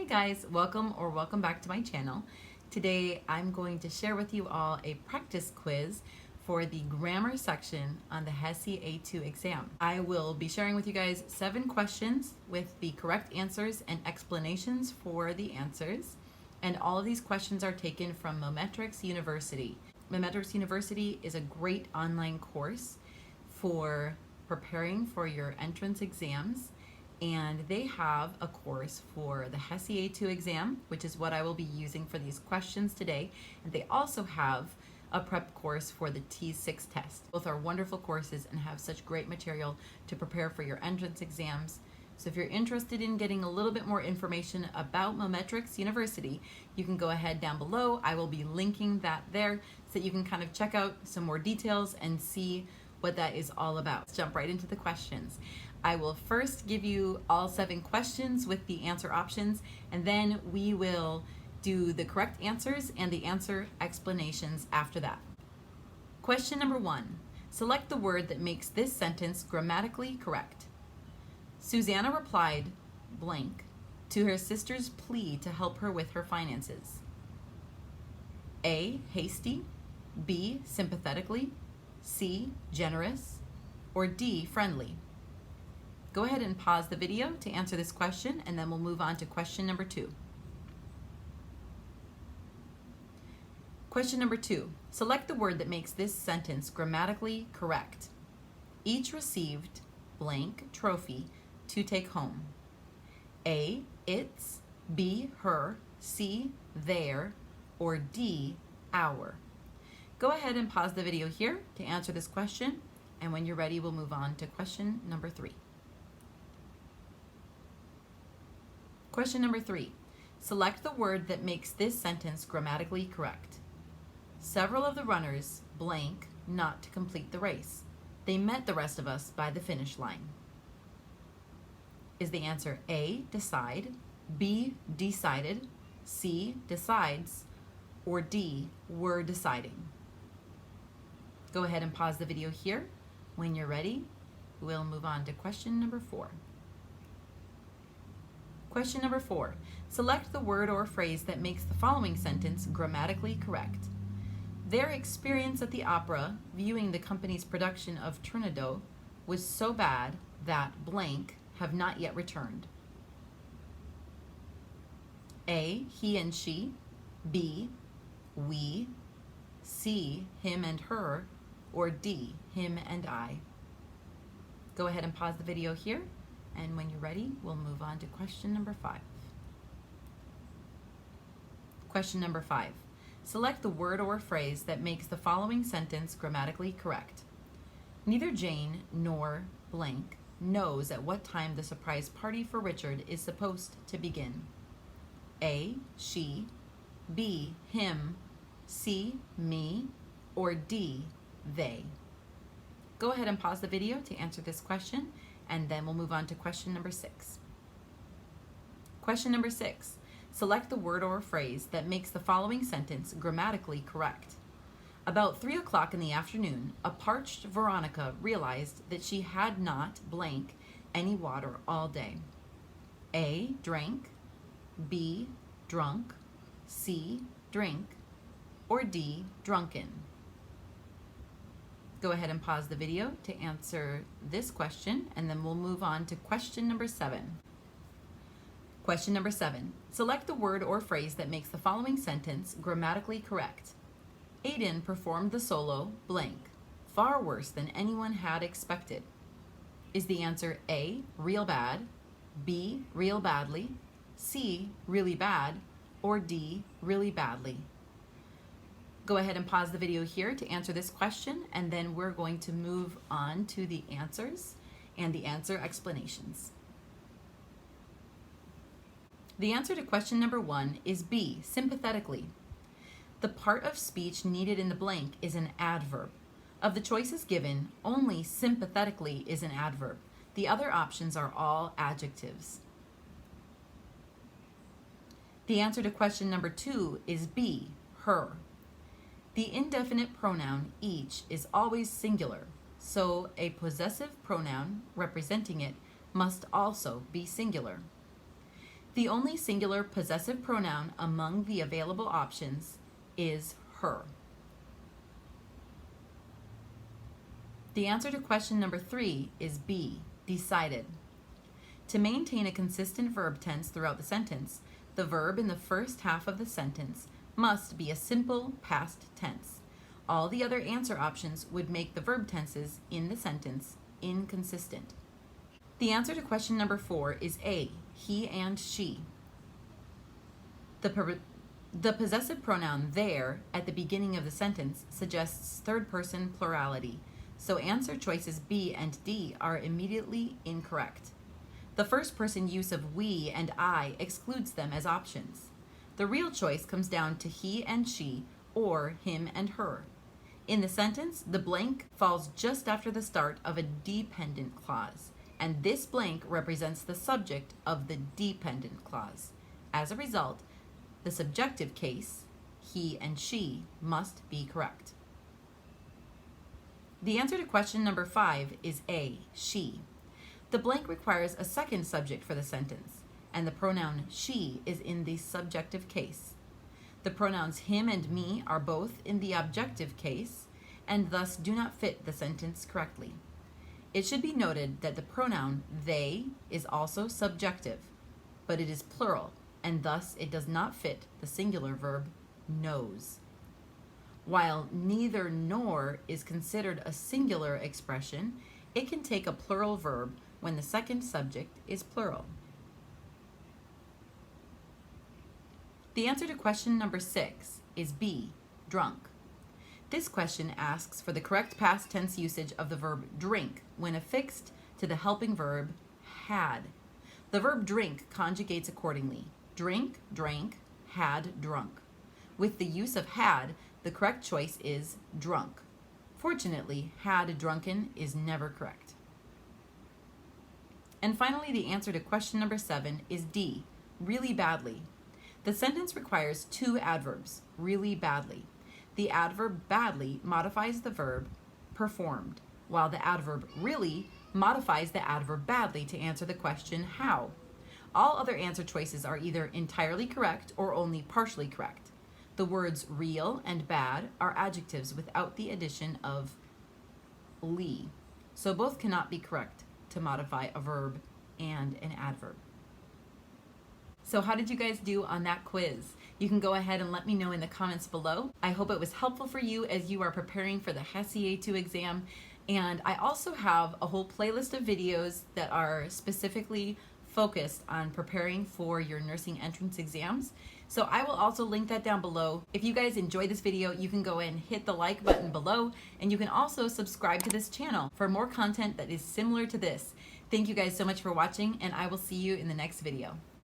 Hi guys, welcome back to my channel. Today I'm going to share with you all a practice quiz for the grammar section on the HESI A2 exam. I will be sharing with you guys 7 questions with the correct answers and explanations for the answers. And all of these questions are taken from Mometrix University. Mometrix University is a great online course for preparing for your entrance exams. And they have a course for the HESI A2 exam, which is what I will be using for these questions today. And they also have a prep course for the T6 test. Both are wonderful courses and have such great material to prepare for your entrance exams. So if you're interested in getting a little bit more information about Mometrix University, you can go ahead down below. I will be linking that there so that you can kind of check out some more details and see what that is all about. Let's jump right into the questions. I will first give you all 7 questions with the answer options, and then we will do the correct answers and the answer explanations after that. Question number 1. Select the word that makes this sentence grammatically correct. Susanna replied blank to her sister's plea to help her with her finances. A, hasty, B, sympathetically, C, generous, or D, friendly. Go ahead and pause the video to answer this question, and then we'll move on to question number 2. Question number 2. Select the word that makes this sentence grammatically correct. Each received blank trophy to take home. A, its, B, her, C, their, or D, our. Go ahead and pause the video here to answer this question, and when you're ready, we'll move on to question number 3. Question number 3. Select the word that makes this sentence grammatically correct. Several of the runners blank not to complete the race. They met the rest of us by the finish line. Is the answer A, decide, B, decided, C, decides, or D, were deciding? Go ahead and pause the video here. When you're ready, we'll move on to question number 4. Question number 4. Select the word or phrase that makes the following sentence grammatically correct. Their experience at the opera, viewing the company's production of Turandot, was so bad that blank have not yet returned. A, he and she, B, we, C, him and her, or D, him and I. Go ahead and pause the video here, and when you're ready, we'll move on to question number 5. Question number 5. Select the word or phrase that makes the following sentence grammatically correct. Neither Jane nor blank knows at what time the surprise party for Richard is supposed to begin. A, she, B, him, C, me, or D, they. Go ahead and pause the video to answer this question, and then we'll move on to question number 6. Question number 6. Select the word or phrase that makes the following sentence grammatically correct. About 3 o'clock in the afternoon, a parched Veronica realized that she had not blank any water all day. A, drank, B, drunk, C, drink, or D, drunken. Go ahead and pause the video to answer this question, and then we'll move on to question number 7. Question number 7. Select the word or phrase that makes the following sentence grammatically correct. Aiden performed the solo blank, far worse than anyone had expected. Is the answer A, real bad, B, real badly, C, really bad, or D, really badly? Go ahead and pause the video here to answer this question, and then we're going to move on to the answers and the answer explanations. The answer to question number 1 is B, sympathetically. The part of speech needed in the blank is an adverb. Of the choices given, only sympathetically is an adverb. The other options are all adjectives. The answer to question number 2 is B, her. The indefinite pronoun each is always singular, so a possessive pronoun representing it must also be singular. The only singular possessive pronoun among the available options is her. The answer to question number 3 is B, decided. To maintain a consistent verb tense throughout the sentence, the verb in the first half of the sentence must be a simple past tense. All the other answer options would make the verb tenses in the sentence inconsistent. The answer to question number 4 is A, he and she. The possessive pronoun there at the beginning of the sentence suggests third person plurality, so answer choices B and D are immediately incorrect. The first person use of we and I excludes them as options. The real choice comes down to he and she or him and her. In the sentence, the blank falls just after the start of a dependent clause, and this blank represents the subject of the dependent clause. As a result, the subjective case, he and she, must be correct. The answer to question number 5 is A, she. The blank requires a second subject for the sentence, and the pronoun she is in the subjective case. The pronouns him and me are both in the objective case, and thus do not fit the sentence correctly. It should be noted that the pronoun they is also subjective, but it is plural, and thus it does not fit the singular verb knows. While neither nor is considered a singular expression, it can take a plural verb when the second subject is plural. The answer to question number 6 is B, drunk. This question asks for the correct past tense usage of the verb drink when affixed to the helping verb had. The verb drink conjugates accordingly. Drink, drank, had, drunk. With the use of had, the correct choice is drunk. Fortunately, had drunken is never correct. And finally, the answer to question number 7 is D, really badly. The sentence requires 2 adverbs, really badly. The adverb badly modifies the verb performed, while the adverb really modifies the adverb badly to answer the question how. All other answer choices are either entirely correct or only partially correct. The words real and bad are adjectives without the addition of ly, so both cannot be correct to modify a verb and an adverb. So how did you guys do on that quiz? You can go ahead and let me know in the comments below. I hope it was helpful for you as you are preparing for the HESI A2 exam. And I also have a whole playlist of videos that are specifically focused on preparing for your nursing entrance exams. So I will also link that down below. If you guys enjoyed this video, you can go and hit the like button below, and you can also subscribe to this channel for more content that is similar to this. Thank you guys so much for watching, and I will see you in the next video.